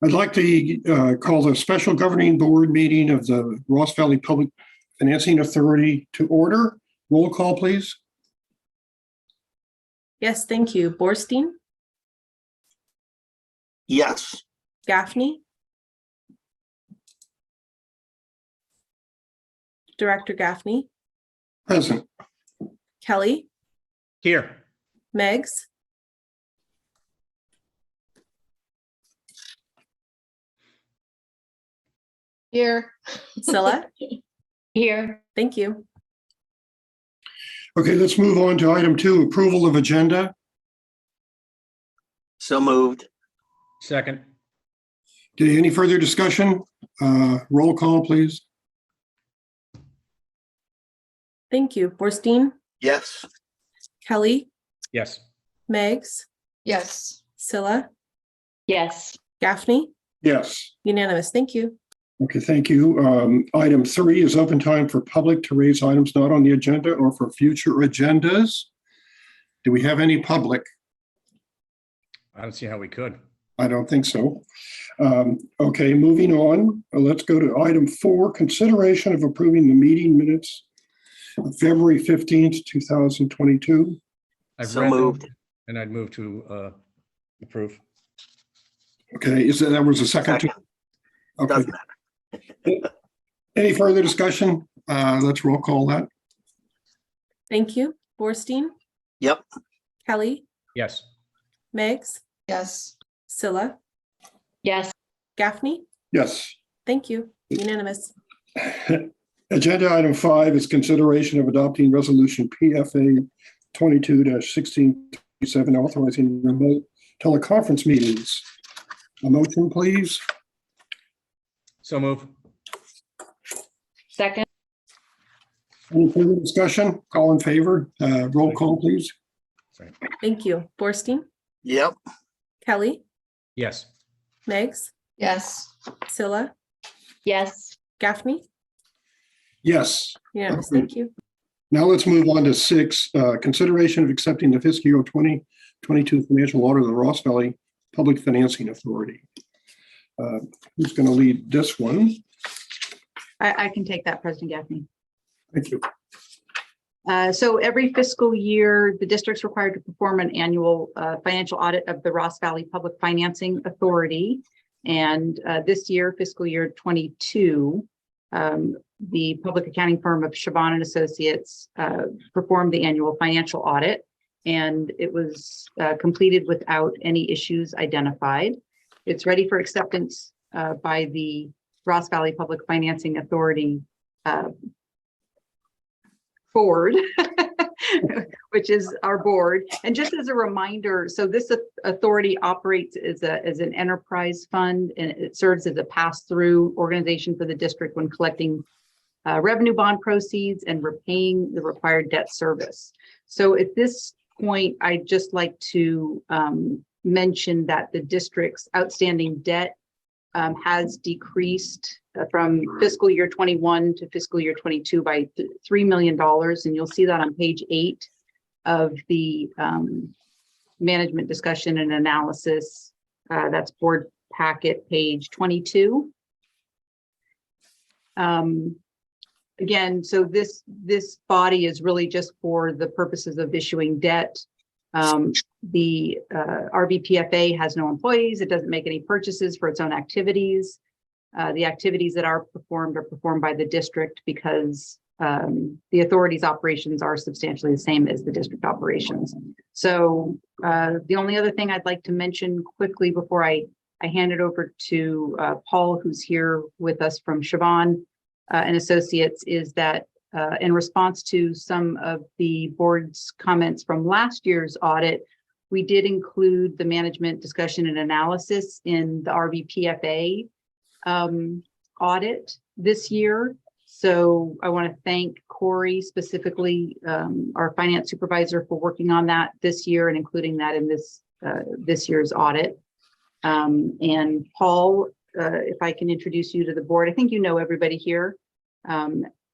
I'd like to call the special governing board meeting of the Ross Valley Public Financing Authority to order. Roll call, please. Yes, thank you. Borstein, Yes. Gaffney, Director Gaffney, Present. Kelly, Here. Meggs, Here. Scylla. Here. Thank you. Okay, let's move on to item 2, approval of agenda. So moved. Second. Okay, any further discussion? Roll call, please. Thank you. Borstein, Yes. Kelly, Yes. Meggs, Yes. Scylla, Yes. Gaffney, Yes. unanimous. Thank you. Okay, thank you. Item 3 is open time for public to raise items not on the agenda or for future agendas. Do we have any public? I don't see how we could. I don't think so. Okay, moving on. Let's go to item 4, consideration of approving the meeting minutes of February 15th, 2022. I've So read them, moved. and I'd move to approve. Okay, that was a second? Second. Okay. Doesn't matter. Any further discussion? Let's roll call that. Thank you. Borstein, Yep. Kelly, Yes. Meggs, Yes. Scylla, Yes. Gaffney. Yes. Thank you. Unanimous. Agenda item 5 is consideration of adopting resolution PFA 22-1637 authorizing remote teleconference meetings. A motion, please. So move. Second. Any further discussion? All in favor? Roll call, please. Sorry. Thank you. Borstein, Yep. Kelly, Yes. Meggs, Yes. Scylla, Yes. Gaffney. Yes. Unanimous. Thank you. Now let's move on to 6, consideration of accepting the fiscal year 2022 financial audit of the Ross Valley Public Financing Authority. Who's going to lead this one? I can take that, President Gaffney. Thank you. So every fiscal year, the district's required to perform an annual financial audit of the Ross Valley Public Financing Authority. And this year, fiscal year 22, the public accounting firm of Siobhan and Associates performed the annual financial audit, and it was completed without any issues identified. It's ready for acceptance by the Ross Valley Public Financing Authority board, which is our board. And just as a reminder, so this authority operates as an enterprise fund, and it serves as a pass-through organization for the district when collecting revenue bond proceeds and repaying the required debt service. So at this point, I'd just like to mention that the district's outstanding debt has decreased from fiscal year 21 to fiscal year 22 by $3 million. And you'll see that on page 8 of the management discussion and analysis. That's board packet page 22. Again, so this body is really just for the purposes of issuing debt. The RVPFA has no employees. It doesn't make any purchases for its own activities. The activities that are performed by the district because the authority's operations are substantially the same as the district operations. So the only other thing I'd like to mention quickly before I hand it over to Paul, who's here with us from Siobhan and Associates, is that in response to some of the board's comments from last year's audit, we did include the management discussion and analysis in the RVPFA audit this year. So I want to thank Corey, specifically our finance supervisor, for working on that this year and including that in this year's audit. And Paul, if I can introduce you to the board, I think you know everybody here.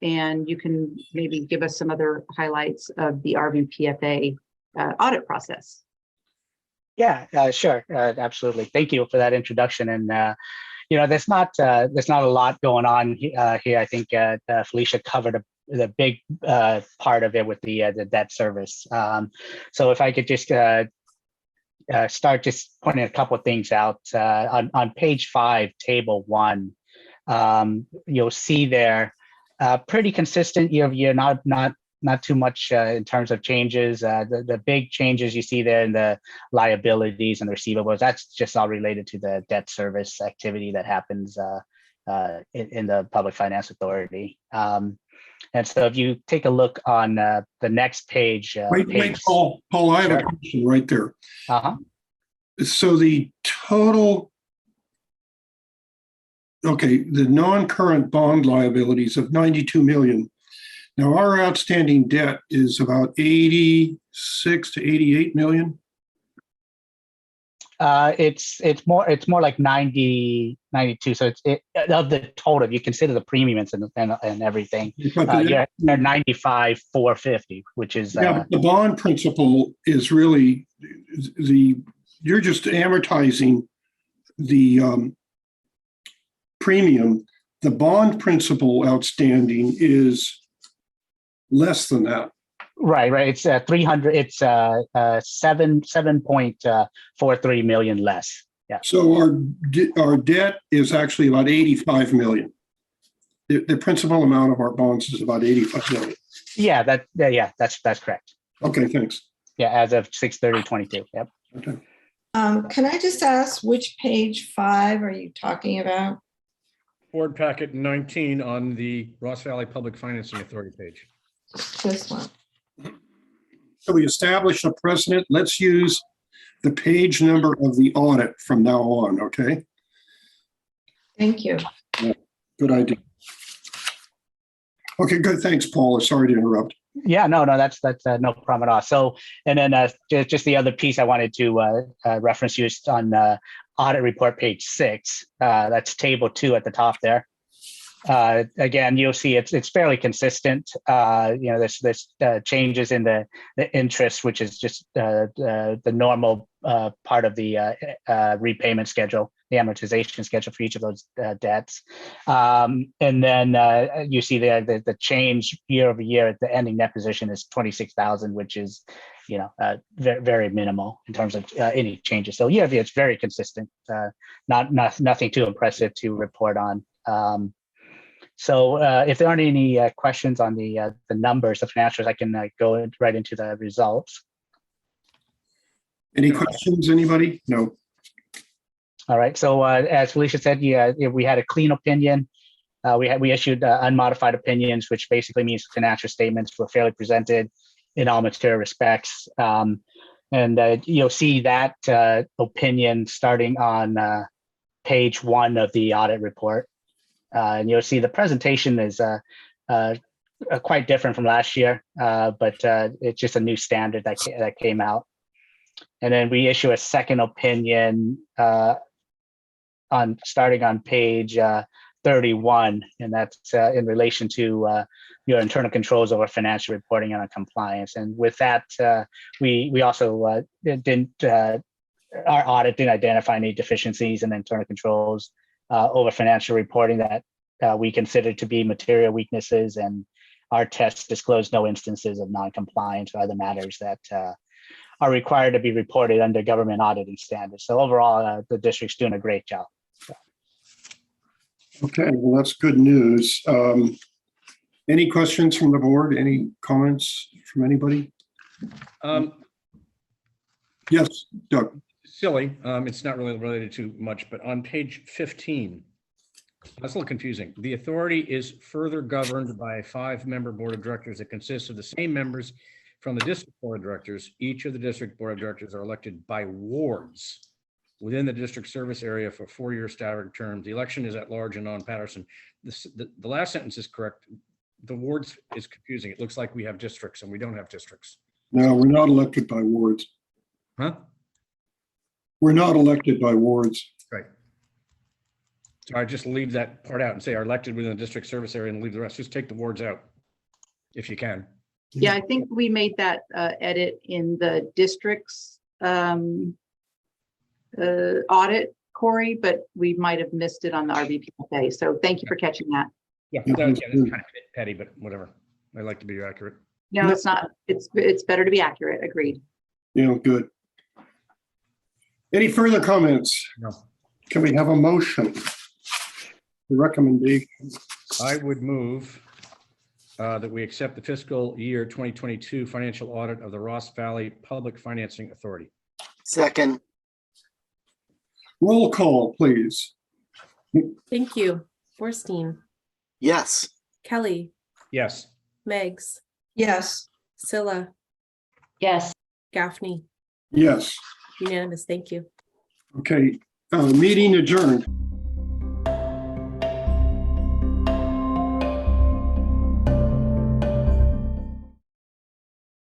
And you can maybe give us some other highlights of the RVPFA audit process. Yeah, sure, absolutely. Thank you for that introduction. And there's not a lot going on here. I think Felicia covered the big part of it with the debt service. So if I could just start just pointing a couple of things out on page 5, table 1. You'll see there pretty consistent year over year, not too much in terms of changes. The big changes you see there in the liabilities and the receivables, that's just all related to the debt service activity that happens in the Public Finance Authority. And so if you take a look on the next page. Wait, Paul, I have a question right there. Uh-huh. So the total, the non-current bond liabilities of 92 million. Now our outstanding debt is about 86 to 88 million. It's more like 90, 92. So it's of the total, you consider the premiums and everything. But You're 95, 450, which is but the bond principal is really you're just amortizing the premium. The bond principal outstanding is less than that. Right. It's 300. It's 7.43 million less. Yeah. So our debt is actually about 85 million. The principal amount of our bonds is about 85 million. Yeah. That's correct. Okay. Thanks. Yeah. As of 6/30/22. Yep. Okay. Can I just ask which page 5 are you talking about? Board packet 19 on the Ross Valley Public Financing Authority page. This one. So we established a precedent. Let's use the page number of the audit from now on. Okay. Thank you. Good idea. Okay, good. Thanks, Paul. Sorry to interrupt. Yeah, no, that's no problem at all. So, and then just the other piece I wanted to reference you is on audit report page 6. That's table 2 at the top there. Again, you'll see it's fairly consistent. There's changes in the interest, which is just the normal part of the repayment schedule, the amortization schedule for each of those debts. And then you see there the change year over year at the ending net position is 26,000, which is very, very minimal in terms of any changes. So year over year, it's very consistent. Nothing too impressive to report on. So if there aren't any questions on the numbers, the financials, I can go right into the results. Any questions, anybody? No. All right. So as Felicia said, we had a clean opinion. We issued unmodified opinions, which basically means financial statements were fairly presented in all material respects. And you'll see that opinion starting on page 1 of the audit report. And you'll see the presentation is quite different from last year, but it's just a new standard that came out. And then we issue a second opinion starting on page 31, and that's in relation to your internal controls over financial reporting and compliance. And with that, we also our audit didn't identify any deficiencies in internal controls over financial reporting that we considered to be material weaknesses, and our tests disclosed no instances of non-compliance or other matters that are required to be reported under government auditing standards. So overall, the district's doing a great job. Okay, well, that's good news. Any questions from the board? Any comments from anybody? Yes, Doug. Silly, it's not really related to much, but on page 15, that's a little confusing. The authority is further governed by a 5-member board of directors that consists of the same members from the district board of directors. Each of the district board of directors are elected by wards within the district service area for 4-year staggered terms. The election is at large and non-partisan. The last sentence is correct. The wards is confusing. It looks like we have districts and we don't have districts. No, we're not elected by wards. Huh? We're not elected by wards. Right. So I just leave that part out and say are elected within the district service area and leave the rest. Just take the wards out if you can. Yeah, I think we made that edit in the districts audit, Corey, but we might have missed it on the RVPFA. So thank you for catching that. Yeah, Yeah, that's that's kind good. of petty, but whatever. I like to be accurate. No, it's not. It's better to be accurate. Agreed. Yeah, good. Any further comments? No. Can we have a motion? The recommendation. I would move that we accept the fiscal year 2022 financial audit of the Ross Valley Public Financing Authority. second, Roll call, please. Thank you. Borstein, yes, Kelly, Yes. Megs, Yes. Scylla, Yes. Gaffney, Yes. unanimous. Thank you. Okay, meeting adjourned.